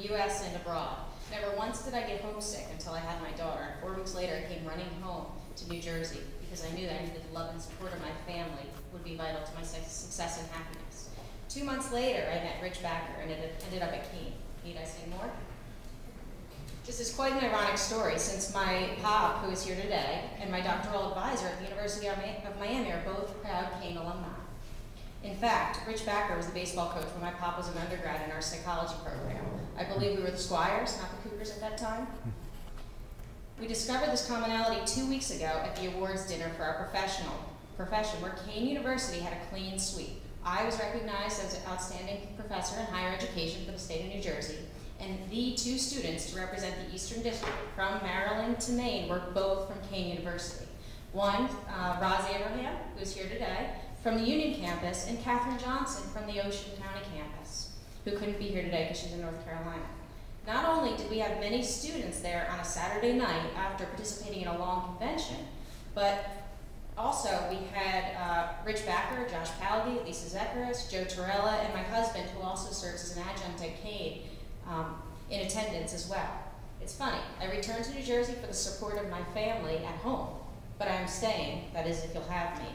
U.S. and abroad. Never once did I get homesick until I had my daughter, and 4 weeks later I came running home to New Jersey because I knew that I needed the love and support of my family would be vital to my success and happiness. 2 months later, I met Rich Backer and ended up at Kean. Need I say more? This is quite an ironic story since my pop, who is here today, and my doctoral advisor at the University of Miami are both proud Kean alumni. In fact, Rich Backer was the baseball coach when my pop was an undergrad in our psychology program. I believe we were the Squires, not the Cougars at that time. We discovered this commonality 2 weeks ago at the awards dinner for our profession, where Kean University had a clean sweep. I was recognized as an outstanding professor in higher education for the state of New Jersey, and the 2 students to represent the Eastern District from Maryland to Maine were both from Kean University. One, Roz Abraham, who's here today, from the Union campus, and Katherine Johnson from the Ocean County campus, who couldn't be here today because she's in North Carolina. Not only did we have many students there on a Saturday night after participating in a long convention, but also we had Rich Backer, Josh Palgi, Lisa Zekaris, Joe Torella, and my husband, who also serves as an adjunct at Kean, in attendance as well. It's funny, I returned to New Jersey for the support of my family at home, but I'm staying, that is if you'll have me,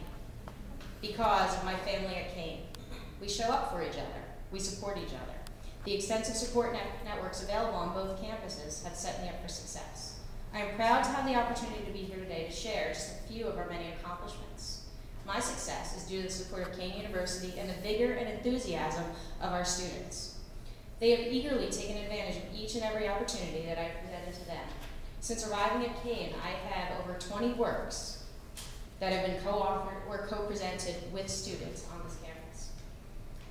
because of my family at Kean. We show up for each other, we support each other. The extensive support networks available on both campuses have set me up for success. I am proud to have the opportunity to be here today to share just a few of our many accomplishments. My success is due to the support of Kean University and the vigor and enthusiasm of our students. They have eagerly taken advantage of each and every opportunity that I presented to them. Since arriving at Kean, I have over 20 works that have been co-authored or co-presented with students on this campus.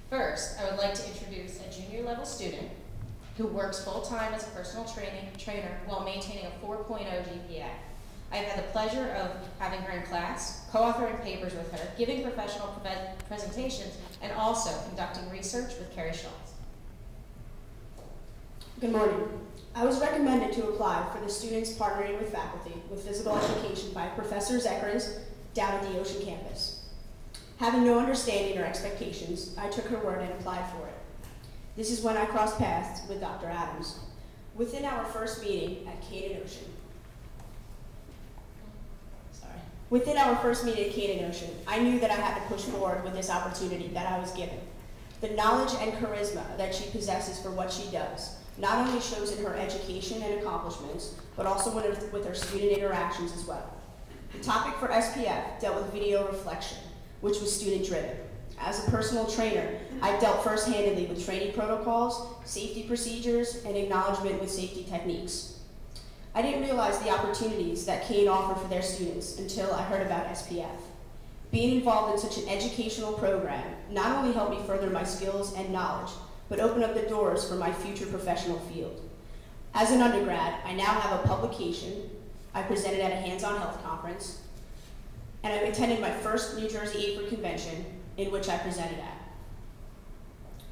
First, I would like to introduce a junior level student who works full-time as a personal trainer while maintaining a 4.0 GPA. I have had the pleasure of having her in class, co-authoring papers with her, giving professional presentations, and also conducting research with Carrie Schultz. Good morning. I was recommended to apply for the Students Partnering with Faculty with Physical Education by Professor Zekaris down at the Ocean campus. Having no understanding or expectations, I took her word and applied for it. This is when I crossed paths with Dr. Adams. Within our first meeting at Kean and Ocean, I knew that I had to push forward with this opportunity that I was given. The knowledge and charisma that she possesses for what she does not only shows in her education and accomplishments, but also with her student interactions as well. The topic for SPF dealt with video reflection, which was student-driven. As a personal trainer, I dealt first-handedly with training protocols, safety procedures, and acknowledgement with safety techniques. I didn't realize the opportunities that Kean offered for their students until I heard about SPF. Being involved in such an educational program not only helped me further my skills and knowledge, but opened up the doors for my future professional field. As an undergrad, I now have a publication, I presented at a hands-on health conference, and I've attended my first New Jersey APRA convention in which I presented at.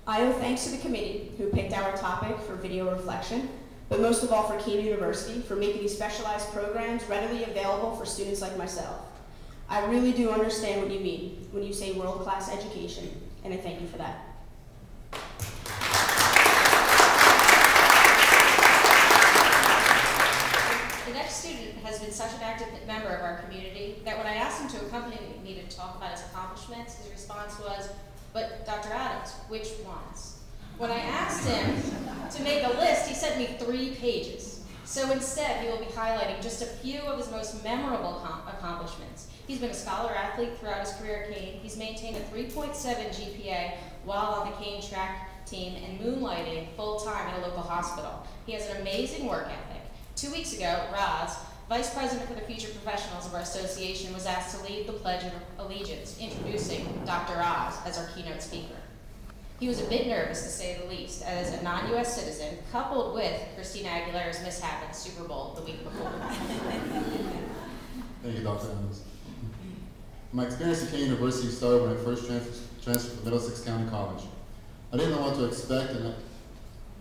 I owe thanks to the committee who picked our topic for video reflection, but most of all for Kean University for making these specialized programs readily available for students like myself. I really do understand what you mean when you say world-class education, and I thank you for that. The next student has been such an active member of our community that when I asked him to accompany me to talk about his accomplishments, his response was, "But Dr. Adams, which ones?" When I asked him to make a list, he sent me 3 pages. So instead, he will be highlighting just a few of his most memorable accomplishments. He's been a scholar athlete throughout his career at Kean. He's maintained a 3.7 GPA while on the Kean track team and moonlighting full-time at a local hospital. He has an amazing work ethic. 2 weeks ago, Roz, Vice President for the Future Professionals of our association, was asked to lead the Pledge of Allegiance, introducing Dr. Oz as our keynote speaker. He was a bit nervous, to say the least, as a non-U.S. citizen, coupled with Christina Aguilera's mishap at the Super Bowl the week before. Thank you, Dr. Adams. My experience at Kean University started when I first transferred to Middlesex County College. I didn't know what to expect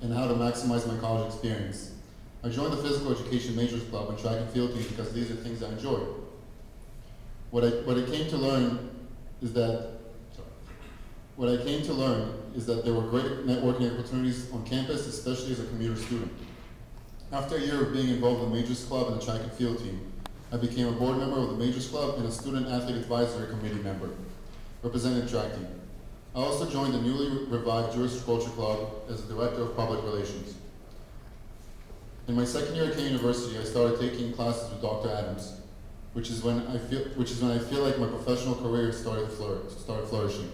and how to maximize my college experience. I joined the Physical Education Majors Club and track and field team because these are things I enjoy. What I came to learn is is that there were great networking opportunities on campus, especially as a commuter student. After a year of being involved in the Majors Club and the track and field team, I became a board member of the Majors Club and a student athlete advisory committee member, representing the track team. I also joined the newly revived Jewish Culture Club as the director of public relations. In my second year at Kean University, I started taking classes with Dr. Adams, which is when I feel like my professional career started flourishing.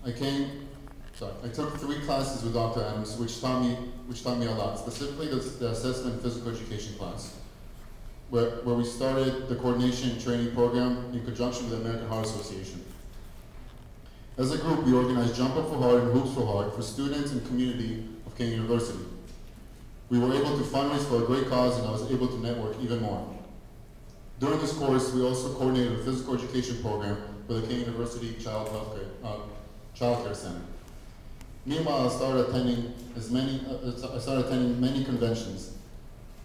I took 3 classes with Dr. Adams, which taught me a lot, specifically the assessment and physical education class, where we started the coordination and training program in conjunction with the American Heart Association. As a group, we organized Jump Up for Heart and Hoops for Heart for students and community of Kean University. We were able to fundraise for a great cause, and I was able to network even more. During this course, we also coordinated a physical education program for the Kean University Child Care Center. Meanwhile, I started attending many conventions.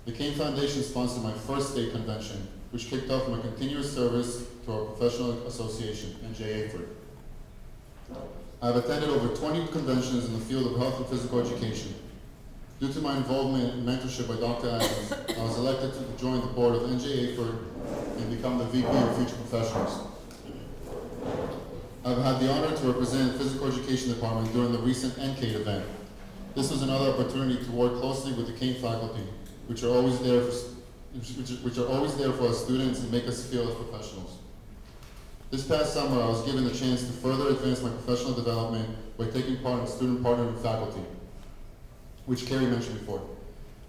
The Kean Foundation sponsored my first state convention, which kicked off my continuous service to our professional association, NJA. I've attended over 20 conventions in the field of health and physical education. Due to my involvement and mentorship by Dr. Adams, I was elected to join the board of NJA and become the VP of Future Professionals. I've had the honor to represent the Physical Education Department during the recent NCADE event. This was another opportunity to work closely with the Kean faculty, which are always there for our students and make us feel as professionals. This past summer, I was given the chance to further advance my professional development by taking part in student partnering faculty, which Carrie mentioned before.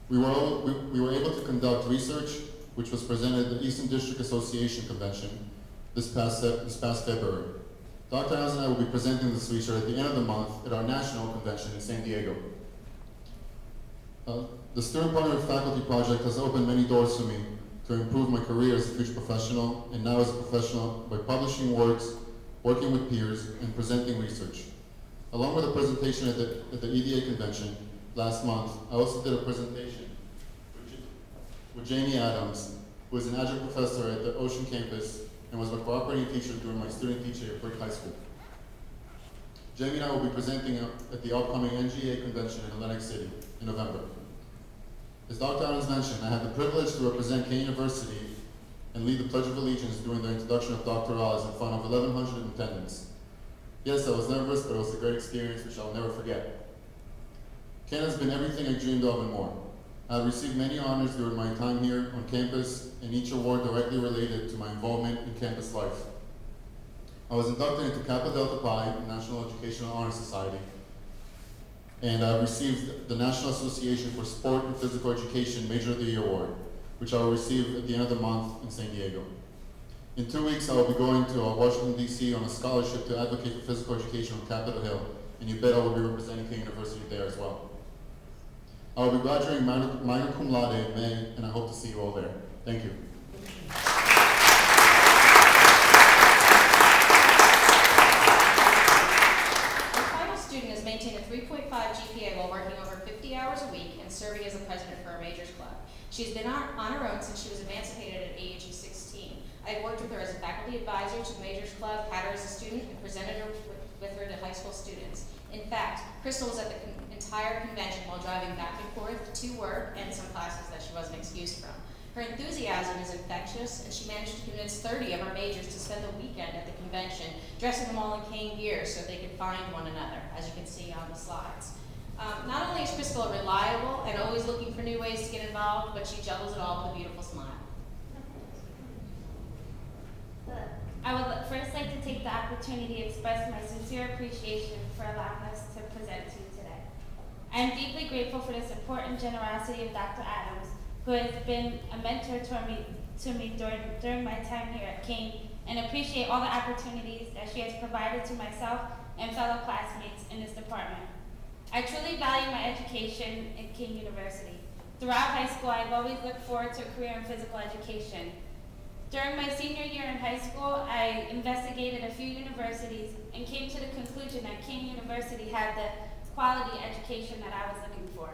We were able to conduct research, which was presented at the Eastern District Association Convention this past February. Dr. Adams and I will be presenting this research at the end of the month at our national convention in San Diego. The Student Partnering Faculty Project has opened many doors for me to improve my career as a future professional, and now as a professional by publishing works, working with peers, and presenting research. Along with a presentation at the EDA convention last month, I also did a presentation with Jamie Adams, who is an adjunct professor at the Ocean campus and was my cooperating teacher during my student teaching at Brick High School. Jamie and I will be presenting at the upcoming NGA convention in Atlantic City in November. As Dr. Adams mentioned, I had the privilege to represent Kean University and lead the Pledge of Allegiance during the introduction of Dr. Oz in front of 1,100 in attendance. Yes, I was nervous, but it was a great experience which I'll never forget. Kean has been everything I dreamed of and more. I have received many honors during my time here on campus, and each award directly related to my involvement in campus life. I was inducted into Kappa Delta Pi National Educational Honor Society, and I received the National Association for Sport and Physical Education Major of the Year Award, which I will receive at the end of the month in San Diego. In 2 weeks, I will be going to Washington, D.C. on a scholarship to advocate for physical education on Capitol Hill, and you bet I will be representing Kean University there as well. I will be graduating magna cum laude in May, and I hope to see you all there. Thank you. The final student has maintained a 3.5 GPA while working over 50 hours a week and serving as a president for our Majors Club. She's been on her own since she was emancipated at age 16. I've worked with her as a faculty advisor to the Majors Club, had her as a student, and presented her with her to high school students. In fact, Crystal was at the entire convention while driving back and forth to work and some classes that she wasn't excused from. Her enthusiasm is infectious, and she managed to convince 30 of our majors to spend the weekend at the convention, dressing them all in Kean gear so they could find one another, as you can see on the slides. Not only is Crystal reliable and always looking for new ways to get involved, but she juggles it all with a beautiful smile. I would first like to take the opportunity to express my sincere appreciation for allowing us to present to you today. I am deeply grateful for the support and generosity of Dr. Adams, who has been a mentor to me during my time here at Kean, and appreciate all the opportunities that she has provided to myself and fellow classmates in this department. I truly value my education at Kean University. Throughout high school, I've always looked forward to a career in physical education. During my senior year in high school, I investigated a few universities and came to the conclusion that Kean University had the quality education that I was looking for.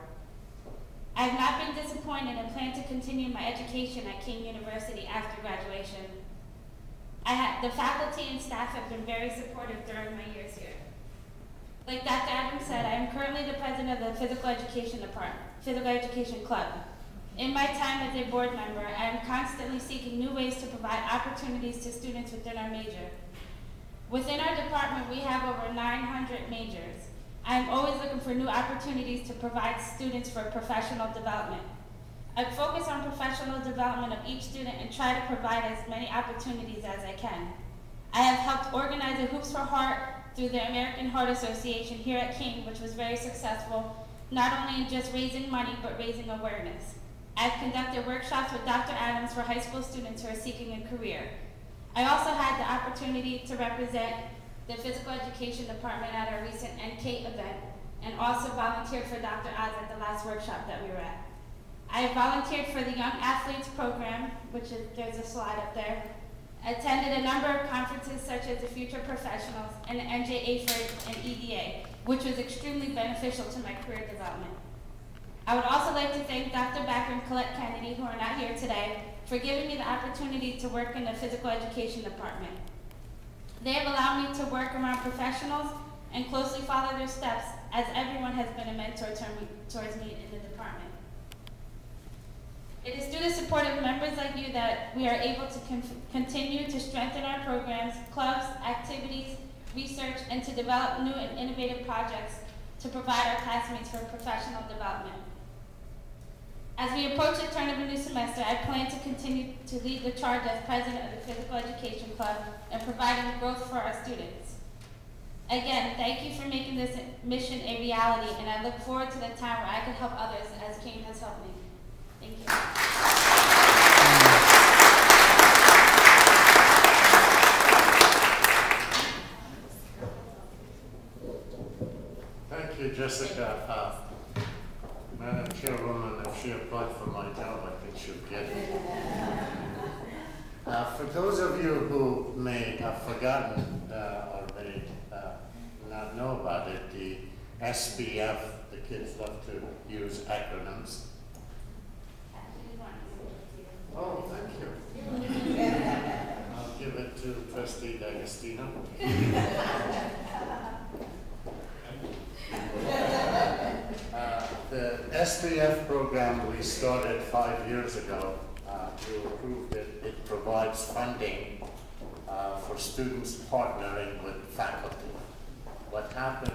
I have not been disappointed and plan to continue my education at Kean University after graduation. The faculty and staff have been very supportive during my years here. Like Dr. Adams said, I am currently the president of the Physical Education Department, Physical Education Club. In my time as a board member, I am constantly seeking new ways to provide opportunities to students within our major. Within our department, we have over 900 majors. I am always looking for new opportunities to provide students for professional development. I focus on professional development of each student and try to provide as many opportunities as I can. I have helped organize a Hoops for Heart through the American Heart Association here at Kean, which was very successful, not only in just raising money, but raising awareness. I've conducted workshops with Dr. Adams for high school students who are seeking a career. I also had the opportunity to represent the physical education department at our recent NK event, and also volunteered for Dr. Oz at the last workshop that we were at. I volunteered for the Young Athletes Program, which is, there's a slide up there. Attended a number of conferences such as the Future Professionals and the NJ AFERD and EDA, which was extremely beneficial to my career development. I would also like to thank Dr. Backer and Colette Kennedy, who are not here today, for giving me the opportunity to work in the physical education department. They have allowed me to work around professionals and closely follow their steps, as everyone has been a mentor towards me in the department. It is through the support of members like you that we are able to continue to strengthen our programs, clubs, activities, research, and to develop new and innovative projects to provide our classmates for professional development. As we approach the turn of a new semester, I plan to continue to lead the charge as president of the Physical Education Club and providing growth for our students. Again, thank you for making this mission a reality, and I look forward to the time where I can help others as Kean has helped me. Thank you. Thank you, Jessica. Madam Chairwoman, if she applied for my job, I think she'll get it. For those of you who may have forgotten or may not know about it, the SBF, the kids love to use acronyms. Oh, thank you. I'll give it to Trustee D'Agostino. The SBF program we started 5 years ago, you approved it. It provides funding for students partnering with faculty. What happened